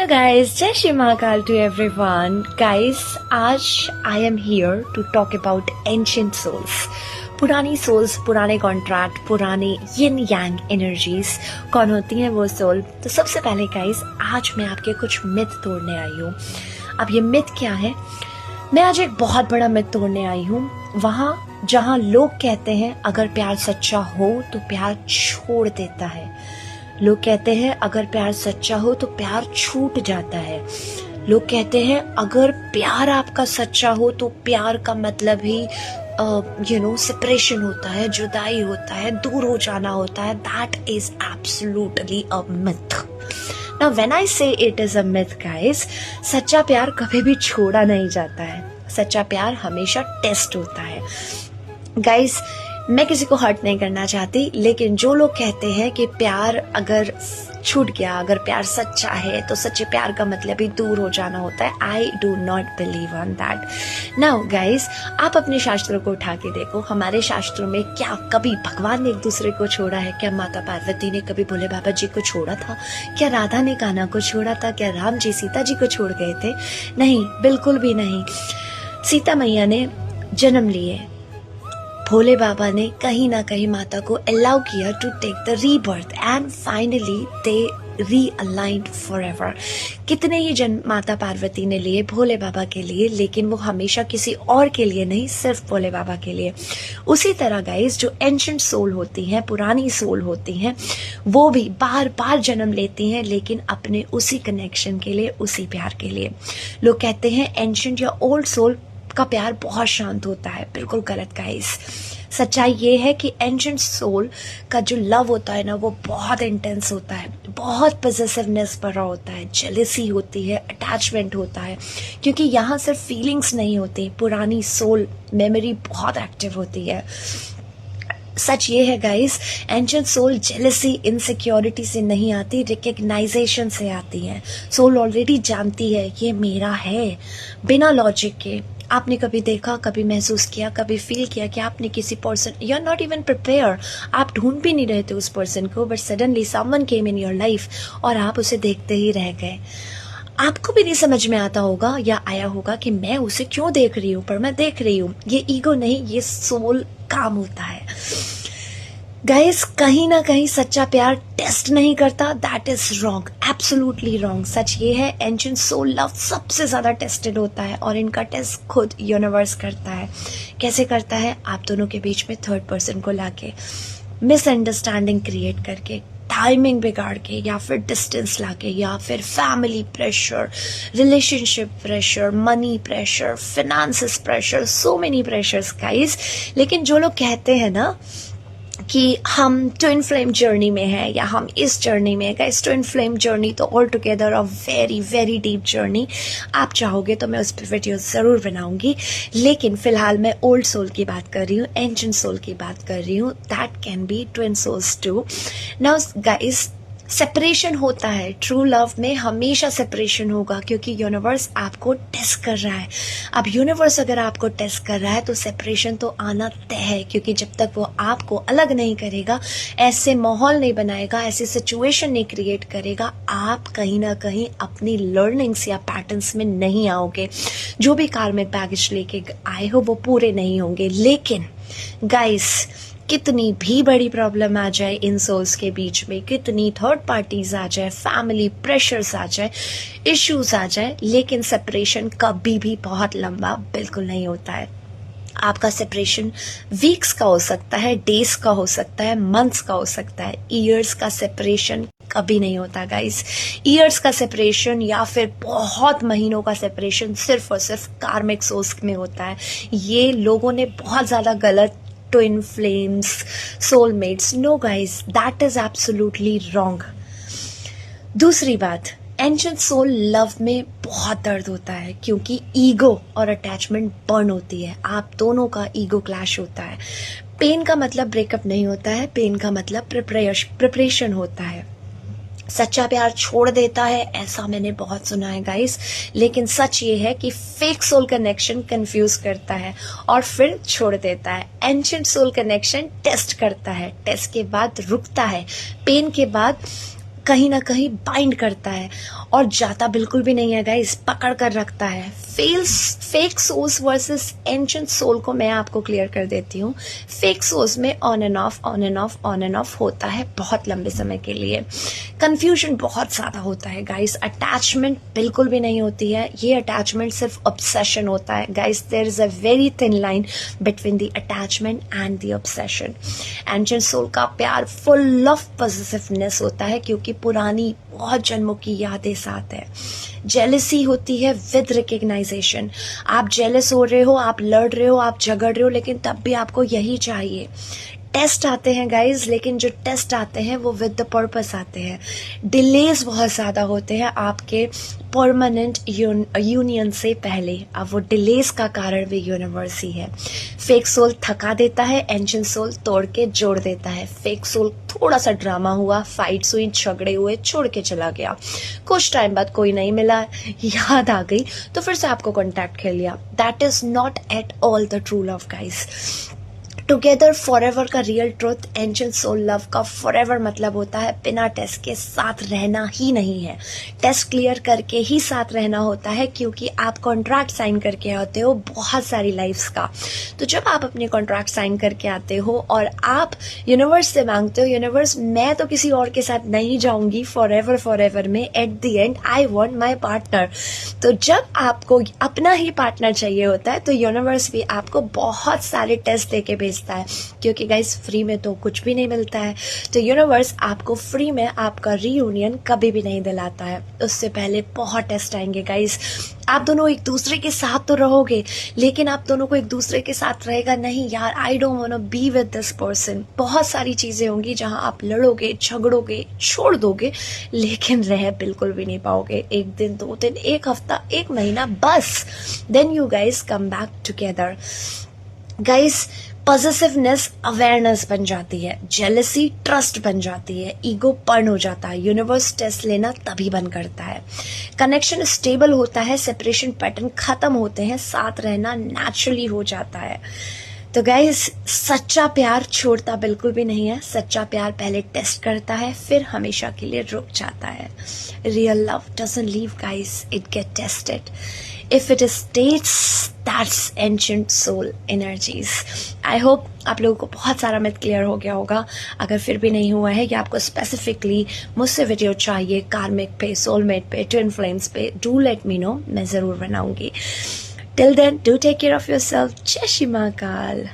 Hello guys, Jai Shri Mahakal to everyone. Guys, आज I am here to talk about ancient souls. पुरानी souls, पुराने contract, पुराने यिन यांग energies कौन होती हैं वो सोल। तो सबसे पहले गाइस, आज मैं आपके कुछ मिथ तोड़ने आई हूँ। अब ये मिथ क्या है? मैं आज एक बहुत बड़ा मिथ तोड़ने आई हूँ। वहाँ जहाँ लोग कहते हैं अगर प्यार सच्चा हो तो प्यार छोड़ देता है। लोग कहते हैं अगर प्यार सच्चा हो तो प्यार छूट जाता है। लोग कहते हैं अगर प्यार आपका सच्चा हो तो प्यार का मतलब ही सेपरेशन होता है, जुदाई होता है, दूर हो जाना होता है। That is absolutely a myth. Now when I say it is a myth guys, सच्चा प्यार कभी भी छोड़ा नहीं जाता है। सच्चा प्यार हमेशा टेस्ट होता है। गाइस, मैं किसी को हर्ट नहीं करना चाहती, लेकिन जो लोग कहते हैं कि प्यार अगर छूट गया, अगर प्यार सच्चा है तो सच्चे प्यार का मतलब ही दूर हो जाना होता है, I do not believe on that. Now guys, आप अपने शास्त्रों को उठा के देखो। हमारे शास्त्रों में क्या कभी भगवान ने एक दूसरे को छोड़ा है? क्या माता पार्वती ने कभी भोले बाबा जी को छोड़ा था? क्या राधा ने कान्हा को छोड़ा था? क्या राम जी सीता जी को छोड़ गए थे? नहीं, बिल्कुल भी नहीं। सीता मैया ने जन्म लिए, भोले बाबा ने कहीं ना कहीं माता को अलाउ किया to take the rebirth and finally they realigned forever. कितने ही जन्म माता पार्वती ने लिए भोले बाबा के लिए, लेकिन वो हमेशा किसी और के लिए नहीं, सिर्फ भोले बाबा के लिए। उसी तरह गाइस, जो एंशिएंट सोल होती हैं, पुरानी सोल होती हैं, वो भी बार बार जन्म लेती हैं, लेकिन अपने उसी कनेक्शन के लिए, उसी प्यार के लिए। लोग कहते हैं एंशिएंट या ओल्ड सोल का प्यार बहुत शांत होता है। बिल्कुल गलत गाइस। सच्चाई ये है कि एंशिएंट सोल का जो लव होता है ना, वो बहुत इंटेंस होता है, बहुत पॉसेसिवनेस भरा होता है, जेलसी होती है, अटैचमेंट होता है, क्योंकि यहाँ सिर्फ फीलिंग्स नहीं होती, पुरानी सोल मेमोरी बहुत एक्टिव होती है। सच ये है guys, ancient soul jealousy, insecurity से नहीं आती, रिकग्नाइजेशन से आती है। सोल ऑलरेडी जानती है ये मेरा है, बिना लॉजिक के। आपने कभी देखा, कभी महसूस किया, कभी फील किया कि आपने किसी person, you are not even prepare, आप ढूंढ भी नहीं रहे थे उस पर्सन को, but suddenly someone came in your life और आप उसे देखते ही रह गए। आपको भी नहीं समझ में आता होगा या आया होगा कि मैं उसे क्यों देख रही हूँ, पर मैं देख रही हूँ। ये ईगो नहीं, ये सोल काम होता है। गाइस, कहीं ना कहीं सच्चा प्यार टेस्ट नहीं करता। That is wrong, absolutely wrong. सच ये है, एंशिएंट सोल लव सबसे ज्यादा टेस्टेड होता है और इनका टेस्ट खुद यूनिवर्स करता है। कैसे करता है? आप दोनों के बीच में थर्ड पर्सन को लाके, मिसअंडरस्टैंडिंग क्रिएट करके, टाइमिंग बिगाड़ के, या फिर डिस्टेंस लाके, या फिर family pressure, relationship pressure, money pressure, finances pressure, so many pressures guys. लेकिन जो लोग कहते हैं ना कि हम ट्विन फ्लेम जर्नी में है या हम इस जर्नी में है, गाइस ट्विन फ्लेम जर्नी तो all together a very very deep journey. आप चाहोगे तो मैं उस पर वीडियो ज़रूर बनाऊंगी, लेकिन फिलहाल मैं ओल्ड सोल की बात कर रही हूँ, एंशिएंट सोल की बात कर रही हूँ। That can be twin souls too. Now guys, separation होता है, ट्रू लव में हमेशा सेपरेशन होगा, क्योंकि यूनिवर्स आपको टेस्ट कर रहा है। अब यूनिवर्स अगर आपको टेस्ट कर रहा है तो सेपरेशन तो आना तय है, क्योंकि जब तक वो आपको अलग नहीं करेगा, ऐसे माहौल नहीं बनाएगा, ऐसी सिचुएशन नहीं क्रिएट करेगा, आप कहीं ना कहीं अपनी लर्निंग्स या पैटर्न्स में नहीं आओगे। जो भी कार्मिक बैगेज लेके आए हो वो पूरे नहीं होंगे। लेकिन गाइस, कितनी भी बड़ी प्रॉब्लम आ जाए इन सोल्स के बीच में, कितनी थर्ड पार्टीज आ जाए, फैमिली प्रेशर्स आ जाए, इश्यूज आ जाए, लेकिन सेपरेशन कभी भी बहुत लंबा बिल्कुल नहीं होता है। आपका सेपरेशन वीक्स का हो सकता है, डेज का हो सकता है, मंथ्स का हो सकता है, ईयर्स का सेपरेशन कभी नहीं होता गाइस। ईयर्स का सेपरेशन या फिर बहुत महीनों का सेपरेशन सिर्फ और सिर्फ कार्मिक सोल्स में होता है। ये लोगों ने बहुत ज्यादा गलत, twin flames, soulmates, no guys, that is absolutely wrong. दूसरी बात, एंशिएंट सोल लव में बहुत दर्द होता है, क्योंकि ईगो और अटैचमेंट बर्न होती है, आप दोनों का ईगो क्लैश होता है। पेन का मतलब ब्रेकअप नहीं होता है, पेन का मतलब प्रिपरेशन होता है। सच्चा प्यार छोड़ देता है, ऐसा मैंने बहुत सुना है गाइस, लेकिन सच ये है कि फेक सोल कनेक्शन कंफ्यूज करता है और फिर छोड़ देता है। एंशिएंट सोल कनेक्शन टेस्ट करता है, टेस्ट के बाद रुकता है, पेन के बाद कहीं ना कहीं बाइंड करता है और जाता बिल्कुल भी नहीं है गाइस, पकड़ कर रखता है। Fake souls versus ancient soul को मैं आपको क्लियर कर देती हूँ। फेक सोल्स में on and off on and off on and off होता है बहुत लंबे समय के लिए। कंफ्यूजन बहुत ज़्यादा होता है गाइस। अटैचमेंट बिल्कुल भी नहीं होती है, ये अटैचमेंट सिर्फ ऑब्सेशन होता है guys. There is a very thin line between the attachment and the obsession. Ancient soul का प्यार फुल ऑफ पॉजिटिवनेस होता है क्योंकि पुरानी बहुत जन्मों की यादें साथ है। जेलसी होती है विद रिकग्नाइजेशन। आप जेलस हो रहे हो, आप लड़ रहे हो, आप झगड़ रहे हो, लेकिन तब भी आपको यही चाहिए। टेस्ट आते हैं गाइज, लेकिन जो टेस्ट आते हैं वो विद द पर्पस आते हैं। डिलेज बहुत ज़्यादा होते हैं आपके परमानेंट यूनियन से पहले। अब वो डिलेज का कारण भी यूनिवर्स ही है। फेक सोल थका देता है, एंशिएंट सोल तोड़ के जोड़ देता है। फेक सोल थोड़ा सा ड्रामा हुआ, फाइट्स हुई, झगड़े हुए, छोड़ के चला गया। कुछ टाइम बाद कोई नहीं मिला, याद आ गई तो फिर से आपको कॉन्टैक्ट कर लिया। That is not at all the true love guys. Together forever का real truth, ancient soul love का फॉरएवर मतलब होता है बिना टेस्ट के साथ रहना ही नहीं है। टेस्ट क्लियर करके ही साथ रहना होता है क्योंकि आप कॉन्ट्रैक्ट साइन करके आते हो बहुत सारी लाइफ्स का। तो जब आप अपने कॉन्ट्रैक्ट साइन करके आते हो और आप यूनिवर्स से मांगते हो, यूनिवर्स मैं तो किसी और के साथ नहीं जाऊंगी फॉरएवर में, at the and I want my partner. तो जब आपको अपना ही पार्टनर चाहिए होता है तो यूनिवर्स भी आपको बहुत सारे टेस्ट देके भेजता है क्योंकि गाइस फ्री में तो कुछ भी नहीं मिलता है। तो यूनिवर्स आपको फ्री में आपका रीयूनियन कभी भी नहीं दिलाता है, उससे पहले बहुत टेस्ट आएंगे गाइस। आप दोनों एक दूसरे के साथ तो रहोगे, लेकिन आप दोनों को एक दूसरे के साथ रहेगा नहीं यार, I don't want to be with this person. बहुत सारी चीजें होंगी जहां आप लड़ोगे, झगड़ोगे, छोड़ दोगे, लेकिन रह बिल्कुल भी नहीं पाओगे। एक दिन, 2 दिन, 1 हफ्ता, 1 महीना, बस then you guys come back together. Guys positiveness awareness बन जाती है, जेलसी ट्रस्ट बन जाती है, ईगो पर्न हो जाता है, यूनिवर्स टेस्ट लेना तभी बंद करता है। कनेक्शन स्टेबल होता है, सेपरेशन पैटर्न खत्म होते हैं, साथ रहना नेचुरली हो जाता है। तो गाइस सच्चा प्यार छोड़ता बिल्कुल भी नहीं है। सच्चा प्यार पहले टेस्ट करता है, फिर हमेशा के लिए रुक जाता है। Real love doesn't leave guys, it get tested. If it stays, that's ancient soul energies. I hope आप लोगों को बहुत सारा मिथ क्लियर हो गया होगा। अगर फिर भी नहीं हुआ है या आपको स्पेसिफिकली मुझसे वीडियो चाहिए कार्मिक पे, सोलमेट पे, ट्विन फ्लेम्स पे, डू लेट मी नो, मैं ज़रूर बनाऊंगी। Till then, do take care of yourself. जय श्री महाकाल।